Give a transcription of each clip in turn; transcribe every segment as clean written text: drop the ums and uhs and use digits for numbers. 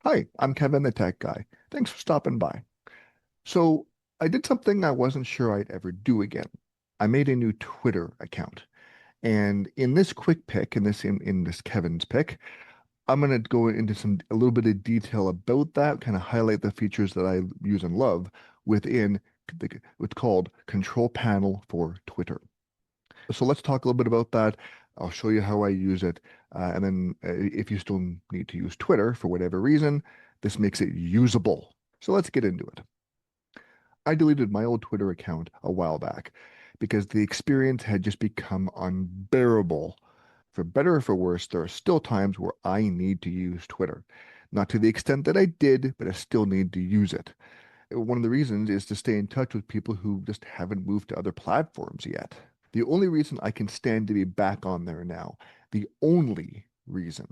Hi, I'm Kevin the Tech Guy. Thanks for stopping by. So, I did something I wasn't sure I'd ever do again. I made a new Twitter account. And in this quick pick, in this Kevin's pick, I'm gonna go into a little bit of detail about that, kind of highlight the features that I use and love within what's called Control Panel for Twitter. So let's talk a little bit about that. I'll show you how I use it. And then if you still need to use Twitter for whatever reason, this makes it usable. So let's get into it. I deleted my old Twitter account a while back because the experience had just become unbearable. For better or for worse, there are still times where I need to use Twitter. Not to the extent that I did, but I still need to use it. One of the reasons is to stay in touch with people who just haven't moved to other platforms yet. The only reason I can stand to be back on there now, the only reason,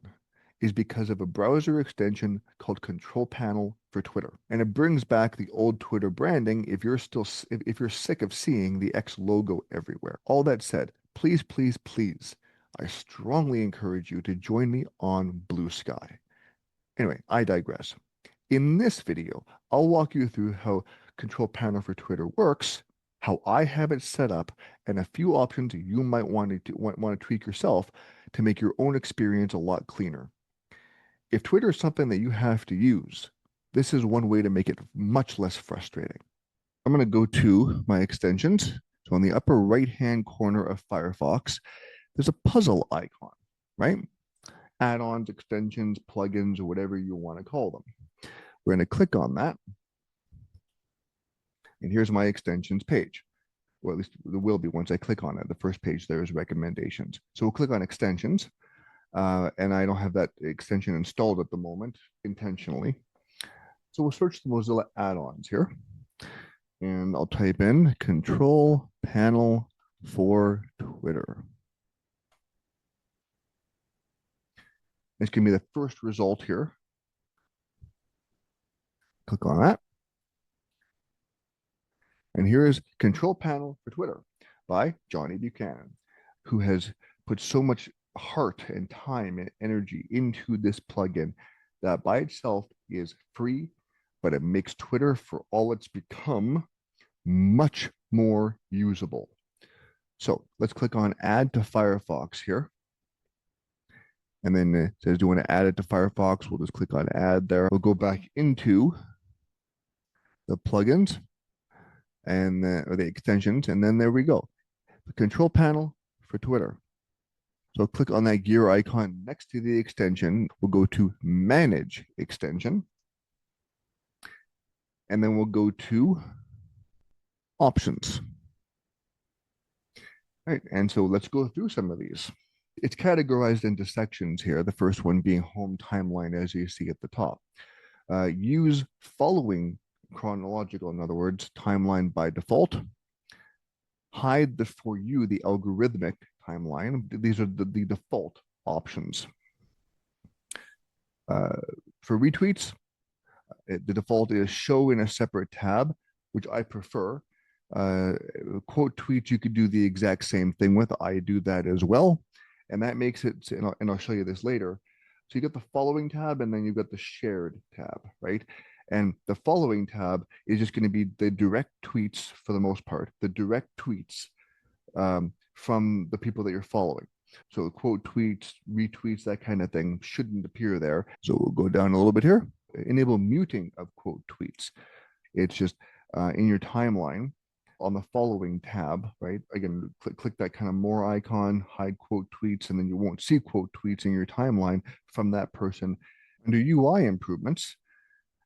is because of a browser extension called Control Panel for Twitter. And it brings back the old Twitter branding if you're sick of seeing the X logo everywhere. All that said, please, please, please, I strongly encourage you to join me on Bluesky. Anyway, I digress. In this video, I'll walk you through how Control Panel for Twitter works, how I have it set up, and a few options you might want to tweak yourself to make your own experience a lot cleaner. If Twitter is something that you have to use, this is one way to make it much less frustrating. I'm going to go to my extensions. So on the upper right-hand corner of Firefox, there's a puzzle icon, right? Add-ons, extensions, plugins, or whatever you want to call them. We're going to click on that. And here's my extensions page. Well, at least there will be once I click on it. The first page there is recommendations. So we'll click on extensions. And I don't have that extension installed at the moment intentionally. So we'll search the Mozilla add-ons here. And I'll type in Control Panel for Twitter. It's going to be the first result here. Click on that. And here is Control Panel for Twitter by Johnny Buchanan, who has put so much heart and time and energy into this plugin that by itself is free, but it makes Twitter, for all it's become, much more usable. So let's click on Add to Firefox here. And then it says, do you want to add it to Firefox? We'll just click on Add there. We'll go back into the plugins and or the extensions, and then there we go. The Control Panel for Twitter. So click on that gear icon next to the extension. We'll go to Manage Extension. And then we'll go to Options. All right, and so let's go through some of these. It's categorized into sections here, the first one being Home Timeline, as you see at the top. Use following chronological, in other words, timeline by default. Hide the for you, the algorithmic timeline. These are the default options. For retweets, the default is show in a separate tab, which I prefer. Quote tweets, you could do the exact same thing with. I do that as well. And that makes it, and I'll show you this later. So you got the following tab, and then you've got the shared tab, right? And the following tab is just going to be the direct tweets for the most part, the direct tweets from the people that you're following. So quote tweets, retweets, that kind of thing shouldn't appear there. So we'll go down a little bit here. Enable muting of quote tweets. It's just in your timeline on the following tab, right? Again, click that kind of more icon, hide quote tweets, and then you won't see quote tweets in your timeline from that person. Under UI improvements,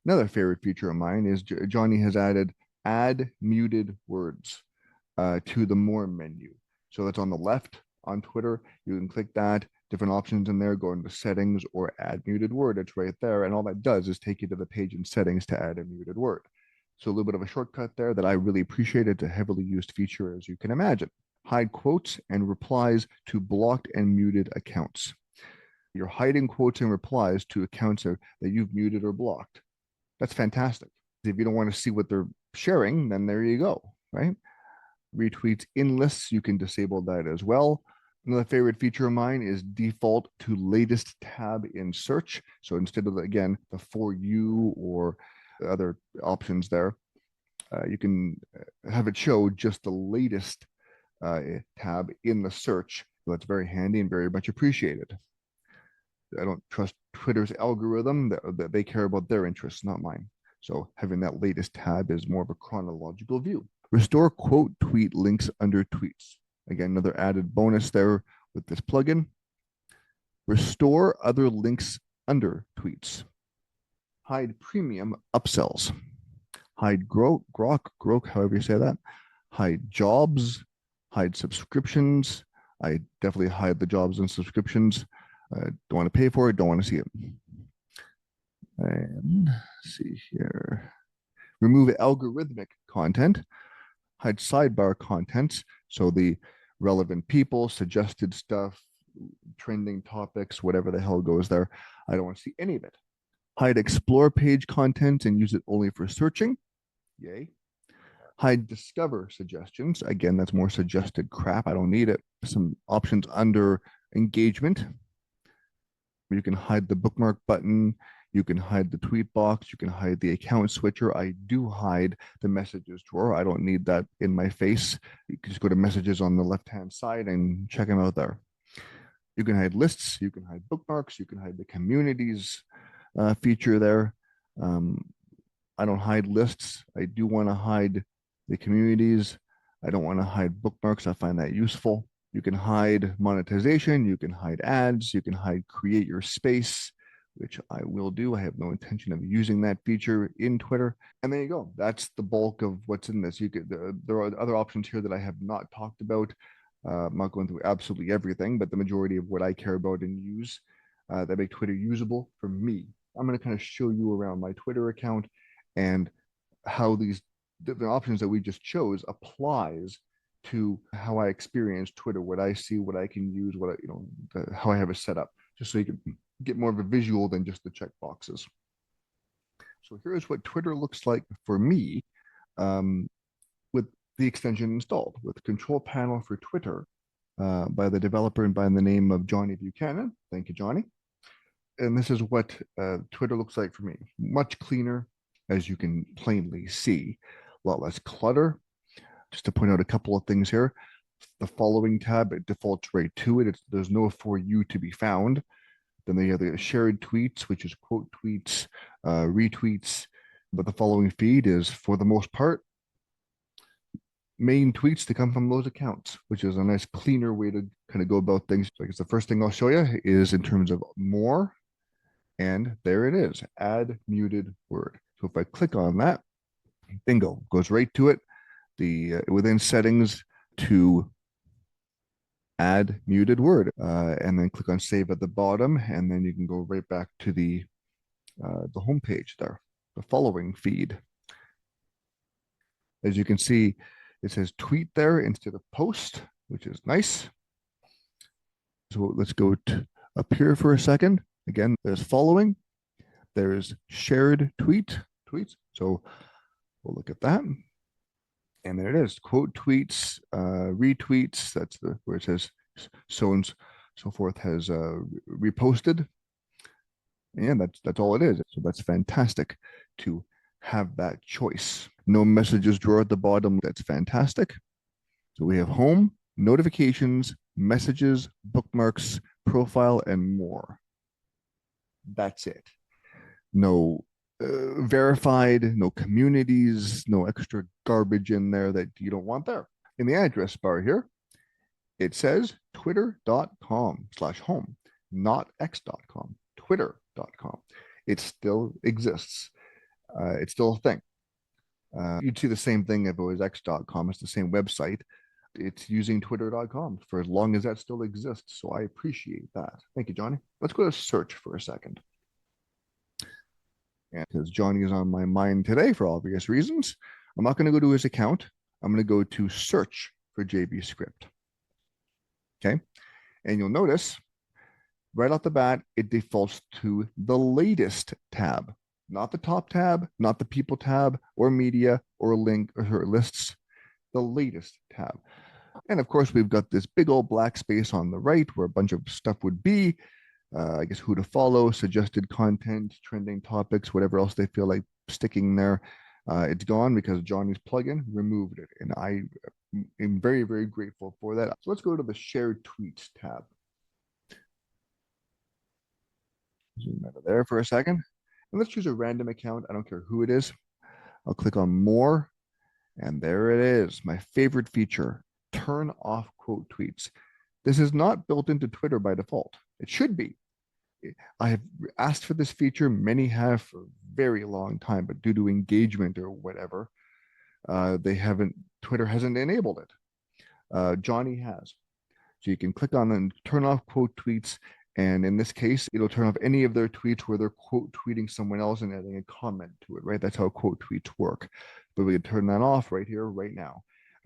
another favorite feature of mine is Johnny has add muted words to the more menu. So that's on the left on Twitter. You can click that, different options in there, go into settings or add muted word. It's right there. And all that does is take you to the page in settings to add a muted word. So a little bit of a shortcut there that I really appreciate. It's a heavily used feature, as you can imagine. Hide quotes and replies to blocked and muted accounts. You're hiding quotes and replies to accounts that you've muted or blocked. That's fantastic. If you don't want to see what they're sharing, then there you go, right? Retweets in lists, you can disable that as well. Another favorite feature of mine is default to latest tab in search. So instead of, again, the For You or other options there, you can have it show just the latest tab in the search. So that's very handy and very much appreciated. I don't trust Twitter's algorithm, that they care about their interests, not mine. So having that latest tab is more of a chronological view. Restore quote tweet links under tweets. Again, another added bonus there with this plugin. Restore other links under tweets. Hide premium upsells. Hide grok, however you say that. Hide jobs. Hide subscriptions. I definitely hide the jobs and subscriptions. Don't want to pay for it, don't want to see it. And let's see here. Remove algorithmic content. Hide sidebar contents. So the relevant people, suggested stuff, trending topics, whatever the hell goes there. I don't want to see any of it. Hide explore page content and use it only for searching. Yay. Hide discover suggestions. Again, that's more suggested crap. I don't need it. Some options under engagement. You can hide the bookmark button. You can hide the tweet box. You can hide the account switcher. I do hide the messages drawer. I don't need that in my face. You can just go to messages on the left-hand side and check them out there. You can hide lists. You can hide bookmarks. You can hide the communities feature there. I don't hide lists. I do want to hide the communities. I don't want to hide bookmarks. I find that useful. You can hide monetization. You can hide ads. You can hide create your space, which I will do. I have no intention of using that feature in Twitter. And there you go. That's the bulk of what's in this. There are other options here that I have not talked about. I'm not going through absolutely everything, but the majority of what I care about and use that make Twitter usable for me. I'm going to kind of show you around my Twitter account and how these the options that we just chose applies to how I experience Twitter, what I see, what I can use, how I have it set up, just so you can get more of a visual than just the check boxes. So here's what Twitter looks like for me with the extension installed, with the control panel for Twitter by the developer and by the name of Johnny Buchanan. Thank you, Johnny. And this is what Twitter looks like for me. Much cleaner, as you can plainly see. A lot less clutter. Just to point out a couple of things here. The following tab, it defaults right to it. There's no For You to be found. Then they have the shared tweets, which is quote tweets, retweets. But the following feed is, for the most part, main tweets to come from those accounts, which is a nice cleaner way to kind of go about things. So I guess the first thing I'll show you is in terms of more. And there it is, add muted word. So if I click on that, bingo, goes right to it. Within settings to add muted word, and then click on save at the bottom, and then you can go right back to the home page there, the following feed. As you can see, it says tweet there instead of post, which is nice. So let's go up here for a second. Again, there's following, there's shared tweets. So we'll look at that. And there it is, quote tweets, retweets. That's where it says so and so forth has reposted. And that's all it is. So that's fantastic to have that choice. No messages drawer at the bottom. That's fantastic. So we have home, notifications, messages, bookmarks, profile, and more. That's it. No verified, no communities, no extra garbage in there that you don't want there. In the address bar here, it says twitter.com/home, not x.com, twitter.com. It still exists. It's still a thing. You'd see the same thing if it was x.com. It's the same website. It's using twitter.com for as long as that still exists. So I appreciate that. Thank you, Johnny. Let's go to search for a second. And because Johnny is on my mind today for obvious reasons, I'm not going to go to his account. I'm going to go to search for JB Script. Okay. And you'll notice right off the bat, it defaults to the latest tab, not the top tab, not the people tab or media or link or lists, the latest tab. And of course, we've got this big old black space on the right where a bunch of stuff would be. I guess who to follow, suggested content, trending topics, whatever else they feel like sticking there. It's gone because Johnny's plugin removed it. And I am very, very grateful for that. So let's go to the shared tweets tab. Zoom out of there for a second. And let's choose a random account. I don't care who it is. I'll click on more. And there it is, my favorite feature, turn off quote tweets. This is not built into Twitter by default. It should be. I have asked for this feature. Many have for a very long time, but due to engagement or whatever, they haven't, Twitter hasn't enabled it. Johnny has. So you can click on and turn off quote tweets. And in this case, it'll turn off any of their tweets where they're quote tweeting someone else and adding a comment to it, right? That's how quote tweets work. But we can turn that off right here, right now,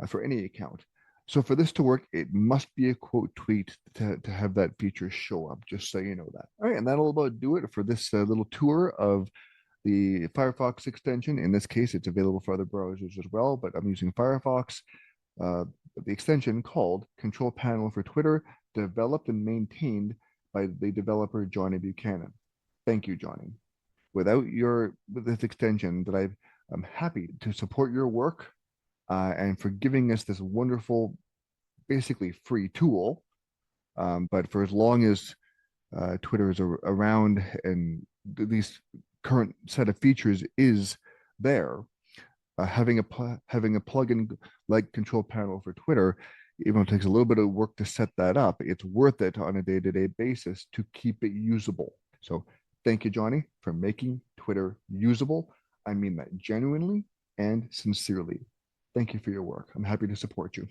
for any account. So for this to work, it must be a quote tweet to have that feature show up, just so you know that. All right, and that'll about do it for this little tour of the Firefox extension. In this case, it's available for other browsers as well, but I'm using Firefox. The extension called Control Panel for Twitter, developed and maintained by the developer Johnny Buchanan. Thank you, Johnny. Without with this extension, that I'm happy to support your work and for giving us this wonderful, basically free tool. But for as long as Twitter is around and these current set of features is there, having a plugin like Control Panel for Twitter, even though it takes a little bit of work to set that up, it's worth it on a day-to-day basis to keep it usable. So thank you, Johnny, for making Twitter usable. I mean that genuinely and sincerely. Thank you for your work. I'm happy to support you.